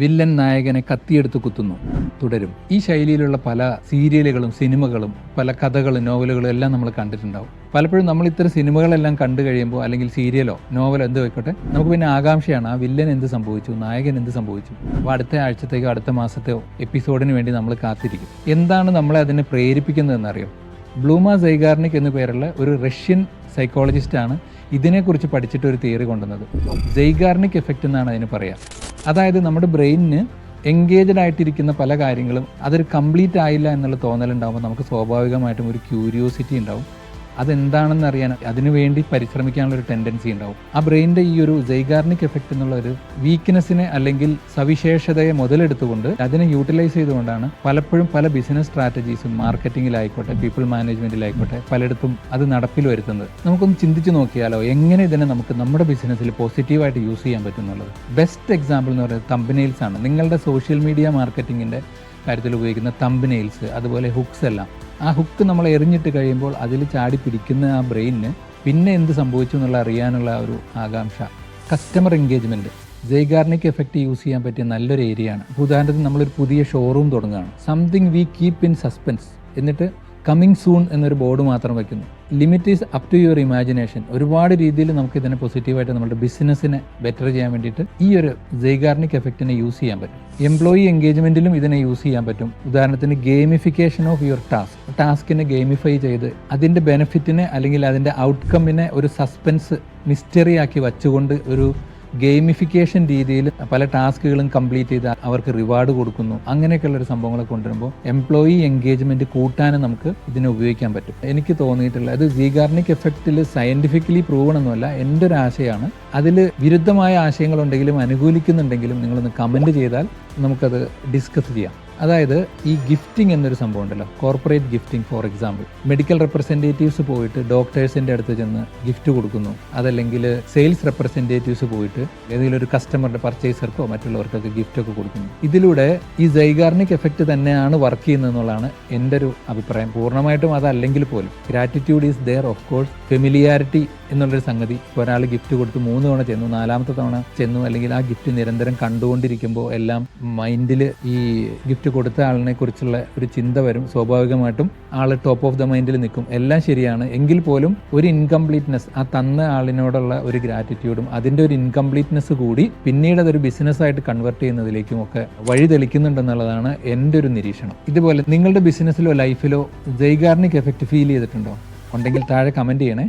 Villain നായകനെ കത്തിയെടുത്ത് കുത്തുന്നു, തുടരും. ഈ ശൈലിയിലുള്ള പല സീരിയലുകളും സിനിമകളും പല കഥകളും നോവലുകളും എല്ലാം നമ്മൾ കണ്ടിട്ടുണ്ടാവും. പലപ്പോഴും നമ്മൾ ഇത്തരം സിനിമകളെല്ലാം കണ്ടു കഴിയുമ്പോൾ അല്ലെങ്കിൽ സീരിയലോ നോവലോ എന്ത് ആയിക്കോട്ടെ, നമുക്ക് പിന്നെ ആകാംക്ഷയാണ് ആ വില്ലൻ എന്ത് സംഭവിച്ചു, നായകൻ എന്ത് സംഭവിച്ചു. അപ്പോൾ അടുത്ത ആഴ്ചത്തേക്കോ അടുത്ത മാസത്തെയോ എപ്പിസോഡിന് വേണ്ടി നമ്മൾ കാത്തിരിക്കും. എന്താണ് നമ്മളെ അതിനെ പ്രേരിപ്പിക്കുന്നതെന്നറിയോ? ബ്ലൂമ സൈഗാർനിക് എന്നു പേരുള്ള ഒരു റഷ്യൻ സൈക്കോളജിസ്റ്റാണ് ഇതിനെക്കുറിച്ച് പഠിച്ചിട്ട് ഒരു തിയറി കൊണ്ടുവന്നത്. സൈഗാർനിക് എഫക്റ്റ് എന്നാണ് അതിന് പറയുക. അതായത് നമ്മുടെ ബ്രെയിനിന് എൻഗേജ്ഡ് ആയിട്ടിരിക്കുന്ന പല കാര്യങ്ങളും അതൊരു കംപ്ലീറ്റ് ആയില്ല എന്നുള്ള തോന്നലുണ്ടാകുമ്പോൾ നമുക്ക് സ്വാഭാവികമായിട്ടും ഒരു ക്യൂരിയോസിറ്റി ഉണ്ടാവും. അതെന്താണെന്ന് അറിയാൻ അതിനുവേണ്ടി പരിശ്രമിക്കാനുള്ള ഒരു ടെൻഡൻസി ഉണ്ടാവും. ആ ബ്രെയിനിൻ്റെ ഈ ഒരു സൈഗാർനിക് എഫക്റ്റ് എന്നുള്ള ഒരു വീക്ക്നെസ്സിനെ അല്ലെങ്കിൽ സവിശേഷതയെ മുതലെടുത്തുകൊണ്ട് അതിനെ യൂട്ടിലൈസ് ചെയ്തുകൊണ്ടാണ് പലപ്പോഴും പല ബിസിനസ് സ്ട്രാറ്റജീസും മാർക്കറ്റിങ്ങിലായിക്കോട്ടെ പീപ്പിൾ മാനേജ്മെൻറ്റിലായിക്കോട്ടെ പലയിടത്തും അത് നടപ്പിൽ വരുത്തുന്നത്. നമുക്കൊന്ന് ചിന്തിച്ച് നോക്കിയാലോ എങ്ങനെ ഇതിനെ നമുക്ക് നമ്മുടെ ബിസിനസ്സിൽ പോസിറ്റീവായിട്ട് യൂസ് ചെയ്യാൻ പറ്റും എന്നുള്ളത്. ബെസ്റ്റ് എക്സാമ്പിൾ എന്ന് പറയുന്നത് തംബ്നെയിൽസ് ആണ്. നിങ്ങളുടെ സോഷ്യൽ മീഡിയ മാർക്കറ്റിങ്ങിൻ്റെ കാര്യത്തിൽ ഉപയോഗിക്കുന്ന തംബ്നെയിൽസ്, അതുപോലെ ഹുക്സ് എല്ലാം. ആ ഹുക്ക് നമ്മൾ എറിഞ്ഞിട്ട് കഴിയുമ്പോൾ അതിൽ ചാടി പിടിക്കുന്ന ആ ബ്രെയിനിന് പിന്നെ എന്ത് സംഭവിച്ചു എന്നുള്ള അറിയാനുള്ള ഒരു ആകാംക്ഷ. Customer engagement Zeigarnik effect use ചെയ്യാൻ പറ്റിയ നല്ലൊരു ഏരിയയാണ്. ഉദാഹരണത്തിന് നമ്മളൊരു പുതിയ ഷോറൂം തുടങ്ങുകയാണ്. Something we keep in suspense, എന്നിട്ട് കമ്മിങ് സൂൺ എന്നൊരു ബോർഡ് മാത്രം വയ്ക്കുന്നു. Limit is up to your imagination. ഒരുപാട് രീതിയിൽ നമുക്ക് ഇതിനെ പോസിറ്റീവായിട്ട് നമ്മുടെ ബിസിനസ്സിനെ ബെറ്റർ ചെയ്യാൻ വേണ്ടിയിട്ട് ഈ ഒരു സൈഗാർനിക് എഫക്റ്റിനെ യൂസ് ചെയ്യാൻ പറ്റും. എംപ്ലോയി എൻഗേജ്മെൻറ്റിലും ഇതിനെ യൂസ് ചെയ്യാൻ പറ്റും. ഉദാഹരണത്തിന് ഗെയിമിഫിക്കേഷൻ ഓഫ് യുവർ ടാസ്കിനെ ഗെയിമിഫൈ ചെയ്ത് അതിൻ്റെ ബെനിഫിറ്റിനെ അല്ലെങ്കിൽ അതിൻ്റെ ഔട്ട്കമ്മിനെ ഒരു സസ്പെൻസ് മിസ്റ്ററി ആക്കി വച്ചുകൊണ്ട് ഒരു ഗെയിമിഫിക്കേഷൻ രീതിയിൽ പല ടാസ്കുകളും കംപ്ലീറ്റ് ചെയ്ത് അവർക്ക് റിവാർഡ് കൊടുക്കുന്നു. അങ്ങനെയൊക്കെയുള്ളൊരു സംഭവങ്ങളെ കൊണ്ടുവരുമ്പോൾ എംപ്ലോയി എൻഗേജ്മെൻറ്റ് കൂട്ടാനും നമുക്ക് ഇതിനെ ഉപയോഗിക്കാൻ പറ്റും. എനിക്ക് തോന്നിയിട്ടുള്ള അത് സൈഗാർനിക് എഫക്റ്റിൽ സയൻറ്റിഫിക്കലി പ്രൂവൺ ഒന്നുമല്ല, എൻ്റെ ഒരു ആശയമാണ്. അതിൽ വിരുദ്ധമായ ആശയങ്ങളുണ്ടെങ്കിലും അനുകൂലിക്കുന്നുണ്ടെങ്കിലും നിങ്ങളൊന്ന് കമൻറ്റ് ചെയ്താൽ നമുക്കത് ഡിസ്കസ് ചെയ്യാം. അതായത് ഈ ഗിഫ്റ്റിംഗ് എന്നൊരു സംഭവം ഉണ്ടല്ലോ, corporate gifting. For example, medical representatives പോയിട്ട് ഡോക്ടേഴ്സിൻ്റെ അടുത്ത് ചെന്ന് ഗിഫ്റ്റ് കൊടുക്കുന്നു. അതല്ലെങ്കിൽ സെയിൽസ് റെപ്രസെൻറ്റേറ്റീവ്സ് പോയിട്ട് ഏതെങ്കിലും ഒരു കസ്റ്റമറുടെ പർച്ചേസർക്കോ മറ്റുള്ളവർക്കൊക്കെ ഗിഫ്റ്റൊക്കെ കൊടുക്കുന്നു. ഇതിലൂടെ ഈ സൈഗാർനിക് എഫക്റ്റ് തന്നെയാണ് വർക്ക് ചെയ്യുന്നത് എന്നുള്ളതാണ് എൻ്റെ ഒരു അഭിപ്രായം. പൂർണ്ണമായിട്ടും അതല്ലെങ്കിൽ പോലും gratitude is there. Of course familiarity എന്നുള്ളൊരു സംഗതി. ഒരാൾ ഗിഫ്റ്റ് കൊടുത്ത് 3 തവണ ചെന്നു, 4ാമത്തെ തവണ ചെന്നു, അല്ലെങ്കിൽ ആ ഗിഫ്റ്റ് നിരന്തരം കണ്ടുകൊണ്ടിരിക്കുമ്പോൾ എല്ലാം മൈൻഡിൽ ഈ ഗിഫ്റ്റ് കൊടുത്ത ആളിനെ കുറിച്ചുള്ള ഒരു ചിന്ത വരും. സ്വാഭാവികമായിട്ടും ആൾ ടോപ്പ് ഓഫ് ദ മൈൻഡിൽ നിൽക്കും. എല്ലാം ശരിയാണ്, എങ്കിൽ പോലും ഒരു ഇൻകംപ്ലീറ്റ്നെസ്, ആ തന്ന ആളിനോടുള്ള ഒരു ഗ്രാറ്റിറ്റ്യൂഡും അതിൻ്റെ ഒരു ഇൻകംപ്ലീറ്റ്നെസ് കൂടി പിന്നീട് അതൊരു ബിസിനസ്സായിട്ട് കൺവേർട്ട് ചെയ്യുന്നതിലേക്കും ഒക്കെ വഴി തെളിക്കുന്നുണ്ടെന്നുള്ളതാണ് എൻ്റെ ഒരു നിരീക്ഷണം. ഇതുപോലെ നിങ്ങളുടെ ബിസിനസ്സിലോ ലൈഫിലോ സൈഗാർനിക് എഫക്റ്റ് ഫീൽ ചെയ്തിട്ടുണ്ടോ? ഉണ്ടെങ്കിൽ താഴെ കമൻറ്റ് ചെയ്യണേ.